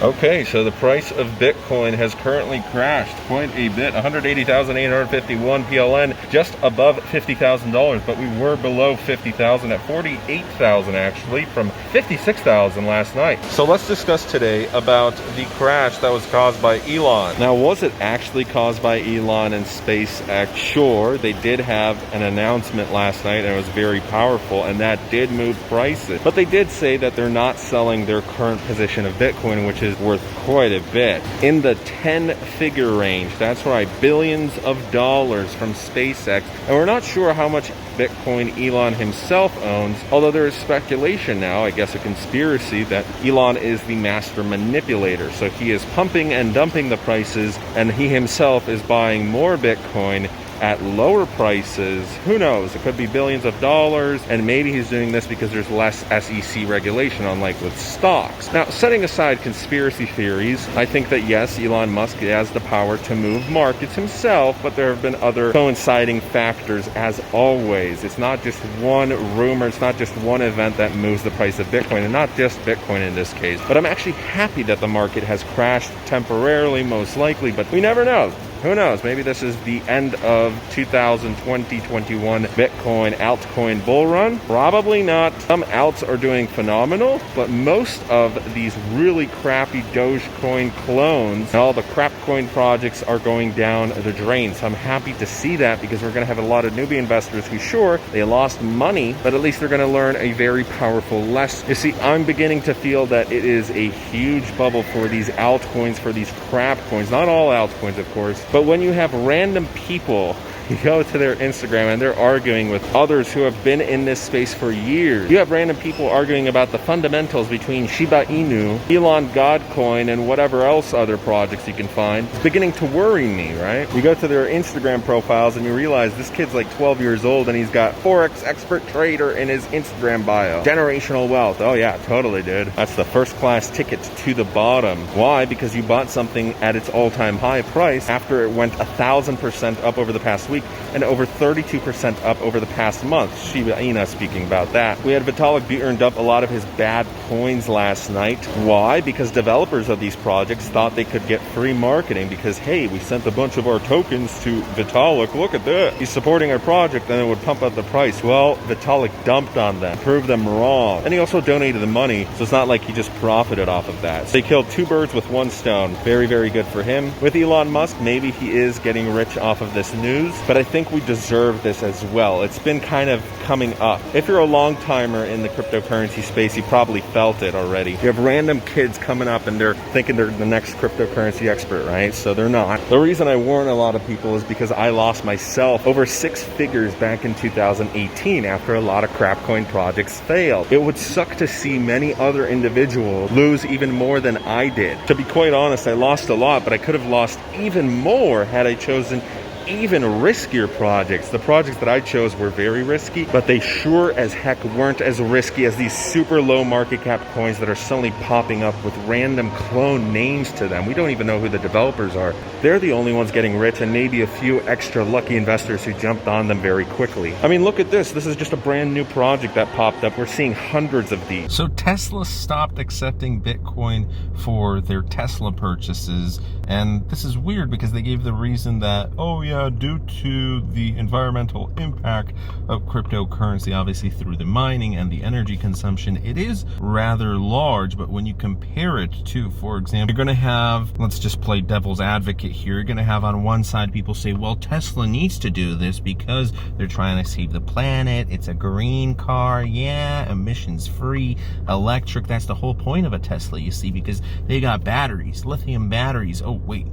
Okay, so the price of Bitcoin has currently crashed quite a bit. 180,851 PLN, just above $50,000, but we were below 50,000 at 48,000 actually, from 56,000 last night. So let's discuss today about the crash that was caused by Elon. Now, was it actually caused by Elon and SpaceX? Sure, they did have an announcement last night and it was very powerful, and that did move prices. But they did say that they're not selling their current position of Bitcoin, which is worth quite a bit, in the 10-figure range. That's right, billions of dollars from SpaceX. And we're not sure how much Bitcoin Elon himself owns, although there is speculation now, I guess a conspiracy, that Elon is the master manipulator. So he is pumping and dumping the prices, and he himself is buying more Bitcoin at lower prices. Who knows? It could be billions of dollars, and maybe he's doing this because there's less SEC regulation, unlike with stocks. Now, setting aside conspiracy theories, I think that yes, Elon Musk has the power to move markets himself, but there have been other coinciding factors as always. It's not just one rumor, it's not just one event that moves the price of Bitcoin, and not just Bitcoin in this case. But I'm actually happy that the market has crashed temporarily, most likely, but we never know. Who knows? Maybe this is the end of 2020-21 Bitcoin altcoin bull run. Probably not. Some alts are doing phenomenal, but most of these really crappy Dogecoin clones and all the crap coin projects are going down the drain. So I'm happy to see that, because we're going to have a lot of newbie investors who, sure, they lost money, but at least they're going to learn a very powerful lesson. You see, I'm beginning to feel that it is a huge bubble for these altcoins, for these crap coins. Not all altcoins, of course. But when you have random people, you go to their Instagram and they're arguing with others who have been in this space for years. You have random people arguing about the fundamentals between Shiba Inu, Elon Godcoin, and whatever else other projects you can find. It's beginning to worry me, right? You go to their Instagram profiles and you realize this kid's like 12 years old and he's got Forex expert trader in his Instagram bio. Generational wealth. Oh yeah, totally, dude. That's the first class ticket to the bottom. Why? Because you bought something at its all-time high price after it went 1,000% up over the past week, and over 32% up over the past month. Shiba Inu speaking about that. We had Vitalik Buterin dump a lot of his bad coins last night. Why? Because developers of these projects thought they could get free marketing because, hey, we sent a bunch of our tokens to Vitalik. Look at that. He's supporting our project, and it would pump up the price. Well, Vitalik dumped on them, proved them wrong. And he also donated the money, so it's not like he just profited off of that. So he killed two birds with one stone. Very, very good for him. With Elon Musk, maybe he is getting rich off of this news, but I think we deserve this as well. It's been kind of coming up. If you're a long timer in the cryptocurrency space, you probably felt it already. You have random kids coming up and they're thinking they're the next cryptocurrency expert, right? So they're not. The reason I warn a lot of people is because I lost myself over 6 figures back in 2018 after a lot of crap coin projects failed. It would suck to see many other individuals lose even more than I did. To be quite honest, I lost a lot, but I could have lost even more had I chosen even riskier projects. The projects that I chose were very risky, but they sure as heck weren't as risky as these super low market cap coins that are suddenly popping up with random clone names to them. We don't even know who the developers are. They're the only ones getting rich, and maybe a few extra lucky investors who jumped on them very quickly. I mean, look at this. This is just a brand new project that popped up. We're seeing hundreds of these. So Tesla stopped accepting Bitcoin for their Tesla purchases, and this is weird because they gave the reason that, oh yeah, due to the environmental impact of cryptocurrency, obviously through the mining and the energy consumption, it is rather large. But when you compare it to, for example, you're going to have, let's just play devil's advocate here, you're going to have on one side people say, well, Tesla needs to do this because they're trying to save the planet, it's a green car, yeah, emissions free, electric. That's the whole point of a Tesla, you see, because they got batteries, lithium batteries. Oh wait,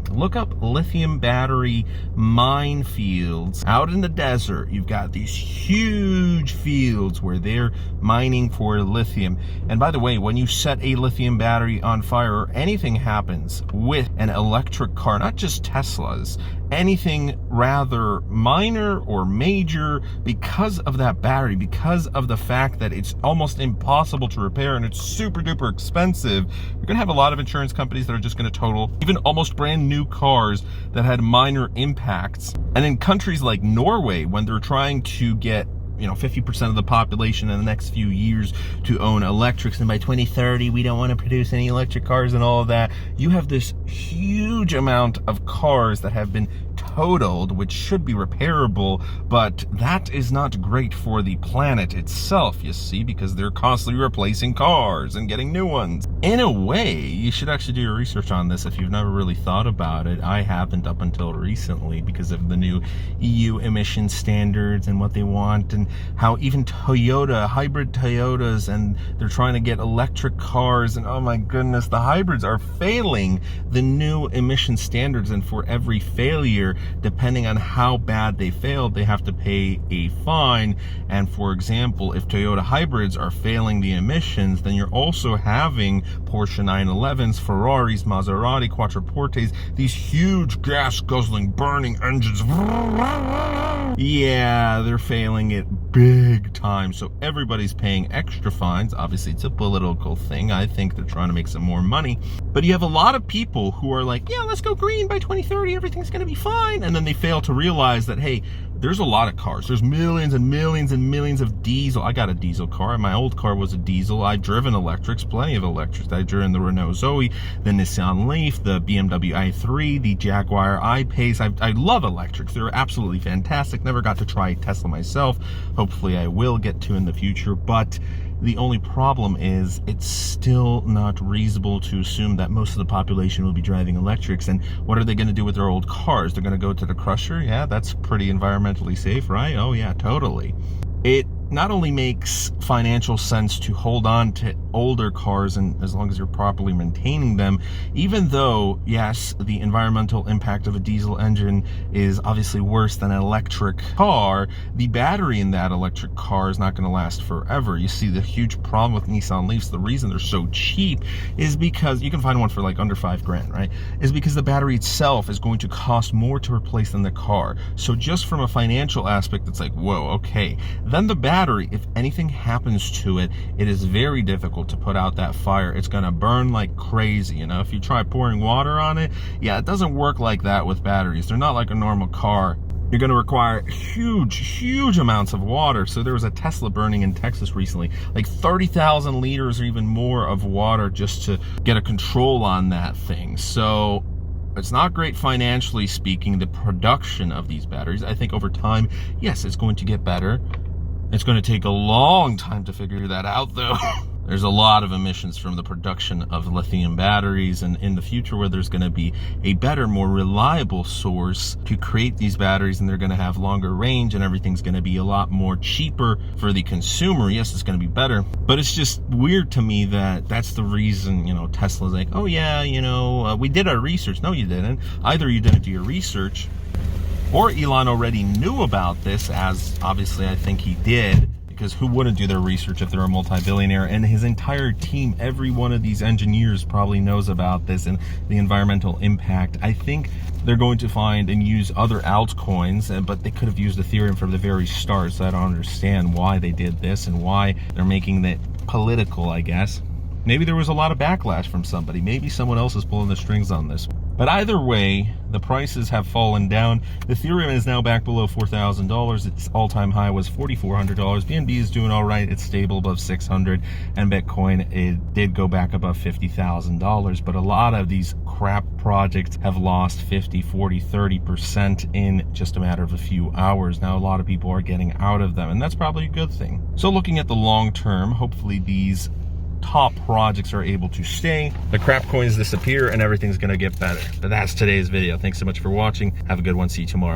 look up lithium battery minefields out in the desert. You've got these huge fields where they're mining for lithium. And by the way, when you set a lithium battery on fire or anything happens with an electric car, not just Teslas, anything rather minor or major, because of that battery, because of the fact that it's almost impossible to repair and it's super duper expensive, you're going to have a lot of insurance companies that are just going to total even almost brand new cars that had minor impacts. And in countries like Norway, when they're trying to get 50% of the population in the next few years to own electrics, and by 2030 we don't want to produce any electric cars and all of that. You have this huge amount of cars that have been totaled, which should be repairable, but that is not great for the planet itself, you see, because they're constantly replacing cars and getting new ones. In a way, you should actually do your research on this if you've never really thought about it. I haven't up until recently, because of the new EU emission standards and what they want, and how even Toyota, hybrid Toyotas, and they're trying to get electric cars, and oh my goodness, the hybrids are failing the new emission standards, and for every failure, depending on how bad they failed, they have to pay a fine. And for example, if Toyota hybrids are failing the emissions, then you're also having Porsche 911s, Ferraris, Maserati, Quattroportes, these huge gas guzzling burning engines. Yeah, they're failing it big time. So everybody's paying extra fines. Obviously, it's a political thing. I think they're trying to make some more money. But you have a lot of people who are like, yeah, let's go green by 2030. Everything's going to be fine. And then they fail to realize that, hey, there's a lot of cars. There's millions and millions and millions of diesel. I got a diesel car. My old car was a diesel. I've driven electrics, plenty of electrics. I've driven the Renault Zoe, the Nissan Leaf, the BMW i3, the Jaguar I-Pace. I love electrics. They're absolutely fantastic. Never got to try Tesla myself. Hopefully I will get to in the future. But the only problem is it's still not reasonable to assume that most of the population will be driving electrics. And what are they going to do with their old cars? They're going to go to the crusher? Yeah, that's pretty environmentally safe, right? Oh yeah, totally. It not only makes financial sense to hold on to older cars, and as long as you're properly maintaining them, even though, yes, the environmental impact of a diesel engine is obviously worse than an electric car, the battery in that electric car is not going to last forever. You see, the huge problem with Nissan Leafs, the reason they're so cheap is because you can find one for like under $5,000, right? Is because the battery itself is going to cost more to replace than the car. So just from a financial aspect, it's like, whoa, okay. Then the battery, if anything happens to it, it is very difficult to put out that fire. It's going to burn like crazy. If you try pouring water on it, yeah, it doesn't work like that with batteries. They're not like a normal car. You're going to require huge amounts of water. So there was a Tesla burning in Texas recently, like 30,000 liters or even more of water just to get a control on that thing. So it's not great financially speaking, the production of these batteries. I think over time, yes, it's going to get better. It's going to take a long time to figure that out, though. There's a lot of emissions from the production of lithium batteries, and in the future where there's going to be a better, more reliable source to create these batteries, and they're going to have longer range, and everything's going to be a lot more cheaper for the consumer. Yes, it's going to be better, but it's just weird to me that that's the reason, Tesla's like, oh yeah, we did our research. No, you didn't. Either you didn't do your research, or Elon already knew about this, as obviously I think he did, because who wouldn't do their research if they're a multi-billionaire? And his entire team, every one of these engineers probably knows about this and the environmental impact. I think they're going to find and use other altcoins, but they could have used Ethereum from the very start, so I don't understand why they did this and why they're making it political, I guess. Maybe there was a lot of backlash from somebody. Maybe someone else is pulling the strings on this. But either way, the prices have fallen down. Ethereum is now back below $4,000. Its all-time high was $4,400. BNB is doing all right. It's stable above 600. And Bitcoin, it did go back above $50,000. But a lot of these crap projects have lost 50, 40, 30% in just a matter of a few hours. Now, a lot of people are getting out of them, and that's probably a good thing. So looking at the long term, hopefully these top projects are able to stay, the crap coins disappear, and everything's going to get better. But that's today's video. Thanks so much for watching. Have a good one. See you tomorrow.